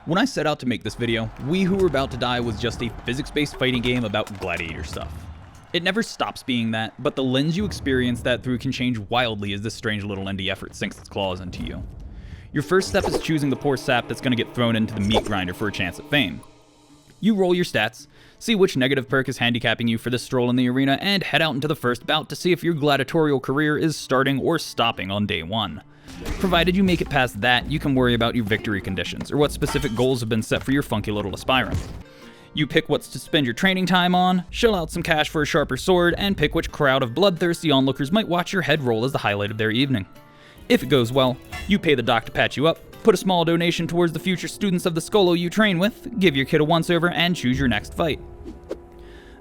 When I set out to make this video, We Who Were About to Die was just a physics-based fighting game about gladiator stuff. It never stops being that, but the lens you experience that through can change wildly as this strange little indie effort sinks its claws into you. Your first step is choosing the poor sap that's going to get thrown into the meat grinder for a chance at fame. You roll your stats, see which negative perk is handicapping you for this stroll in the arena, and head out into the first bout to see if your gladiatorial career is starting or stopping on day one. Provided you make it past that, you can worry about your victory conditions, or what specific goals have been set for your funky little aspirant. You pick what's to spend your training time on, shell out some cash for a sharper sword, and pick which crowd of bloodthirsty onlookers might watch your head roll as the highlight of their evening. If it goes well, you pay the doc to patch you up, put a small donation towards the future students of the Skolo you train with, give your kid a once-over, and choose your next fight.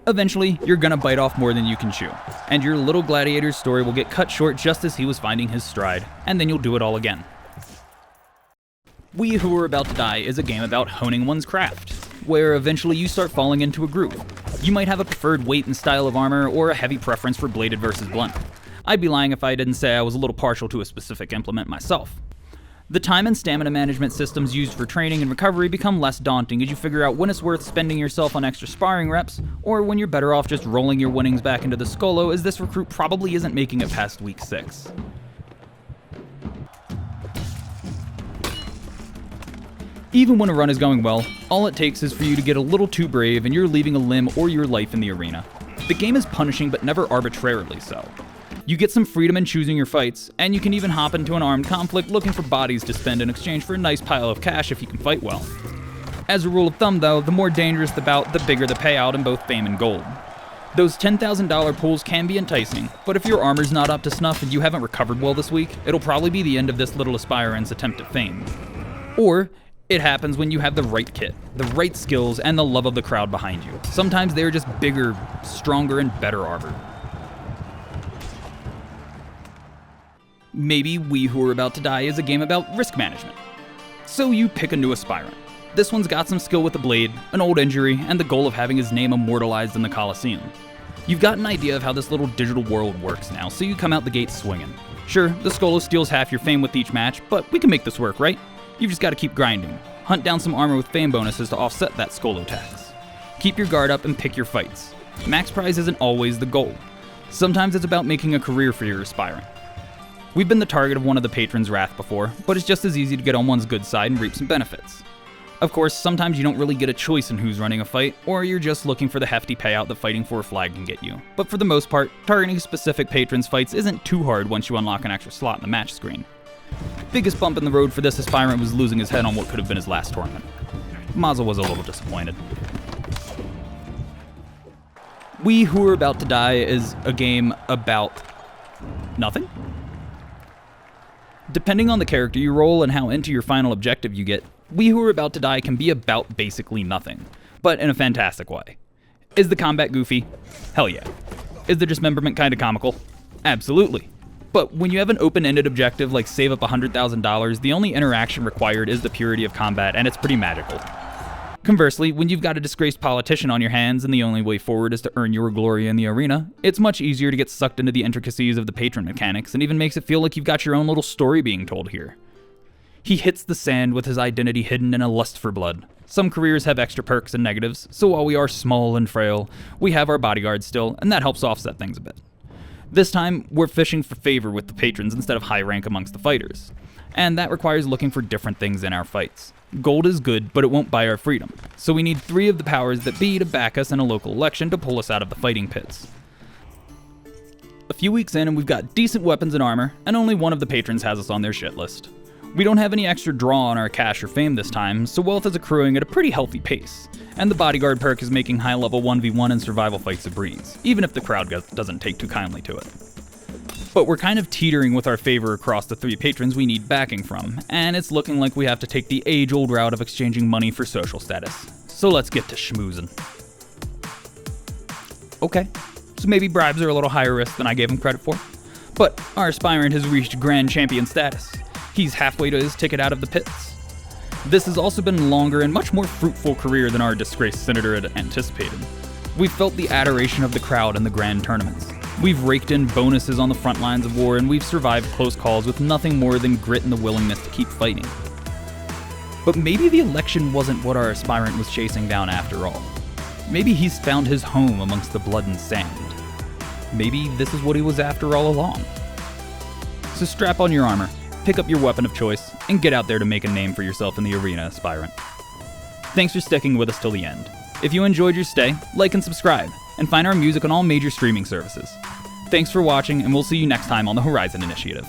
Eventually, you're gonna bite off more than you can chew, and your little gladiator's story will get cut short just as he was finding his stride, and then you'll do it all again. We Who Were About to Die is a game about honing one's craft, where eventually you start falling into a groove. You might have a preferred weight and style of armor, or a heavy preference for bladed versus blunt. I'd be lying if I didn't say I was a little partial to a specific implement myself. The time and stamina management systems used for training and recovery become less daunting as you figure out when it's worth spending yourself on extra sparring reps, or when you're better off just rolling your winnings back into the Skolo, as this recruit probably isn't making it past week 6. Even when a run is going well, all it takes is for you to get a little too brave and you're leaving a limb or your life in the arena. The game is punishing, but never arbitrarily so. You get some freedom in choosing your fights, and you can even hop into an armed conflict looking for bodies to spend in exchange for a nice pile of cash if you can fight well. As a rule of thumb though, the more dangerous the bout, the bigger the payout in both fame and gold. Those $10,000 pools can be enticing, but if your armor's not up to snuff and you haven't recovered well this week, it'll probably be the end of this little aspirant's attempt at fame. Or, it happens when you have the right kit, the right skills, and the love of the crowd behind you. Sometimes they're just bigger, stronger, and better armored. Maybe We Who Were About to Die is a game about risk management. So you pick a new aspirant. This one's got some skill with the blade, an old injury, and the goal of having his name immortalized in the Colosseum. You've got an idea of how this little digital world works now, so you come out the gate swinging. Sure, the Skolo steals half your fame with each match, but we can make this work, right? You've just got to keep grinding. Hunt down some armor with fame bonuses to offset that Skolo tax. Keep your guard up and pick your fights. Max prize isn't always the goal. Sometimes it's about making a career for your aspirant. We've been the target of one of the patrons' wrath before, but it's just as easy to get on one's good side and reap some benefits. Of course, sometimes you don't really get a choice in who's running a fight, or you're just looking for the hefty payout that fighting for a flag can get you. But for the most part, targeting specific patrons' fights isn't too hard once you unlock an extra slot in the match screen. Biggest bump in the road for this aspirant was losing his head on what could have been his last tournament. Mazel was a little disappointed. We Who Were About to Die is a game about nothing? Depending on the character you roll and how into your final objective you get, We Who Were About to Die can be about basically nothing, but in a fantastic way. Is the combat goofy? Hell yeah. Is the dismemberment kinda comical? Absolutely. But when you have an open-ended objective like save up $100,000, the only interaction required is the purity of combat, and it's pretty magical. Conversely, when you've got a disgraced politician on your hands and the only way forward is to earn your glory in the arena, it's much easier to get sucked into the intricacies of the patron mechanics and even makes it feel like you've got your own little story being told here. He hits the sand with his identity hidden in a lust for blood. Some careers have extra perks and negatives, so while we are small and frail, we have our bodyguard still, and that helps offset things a bit. This time, we're fishing for favor with the patrons instead of high rank amongst the fighters, and that requires looking for different things in our fights. Gold is good, but it won't buy our freedom, so we need 3 of the powers that be to back us in a local election to pull us out of the fighting pits. A few weeks in and we've got decent weapons and armor, and only one of the patrons has us on their shit list. We don't have any extra draw on our cash or fame this time, so wealth is accruing at a pretty healthy pace, and the bodyguard perk is making high-level 1v1 and survival fights a breeze, even if the crowd doesn't take too kindly to it. But we're kind of teetering with our favor across the 3 patrons we need backing from, and it's looking like we have to take the age-old route of exchanging money for social status. So let's get to schmoozing. Okay, so maybe bribes are a little higher risk than I gave him credit for, but our aspirant has reached Grand Champion status. He's halfway to his ticket out of the pits. This has also been a longer and much more fruitful career than our disgraced senator had anticipated. We've felt the adoration of the crowd in the grand tournaments. We've raked in bonuses on the front lines of war, and we've survived close calls with nothing more than grit and the willingness to keep fighting. But maybe the election wasn't what our aspirant was chasing down after all. Maybe he's found his home amongst the blood and sand. Maybe this is what he was after all along. So strap on your armor, pick up your weapon of choice, and get out there to make a name for yourself in the arena, aspirant. Thanks for sticking with us till the end. If you enjoyed your stay, like and subscribe, and find our music on all major streaming services. Thanks for watching, and we'll see you next time on the Horizon Initiative.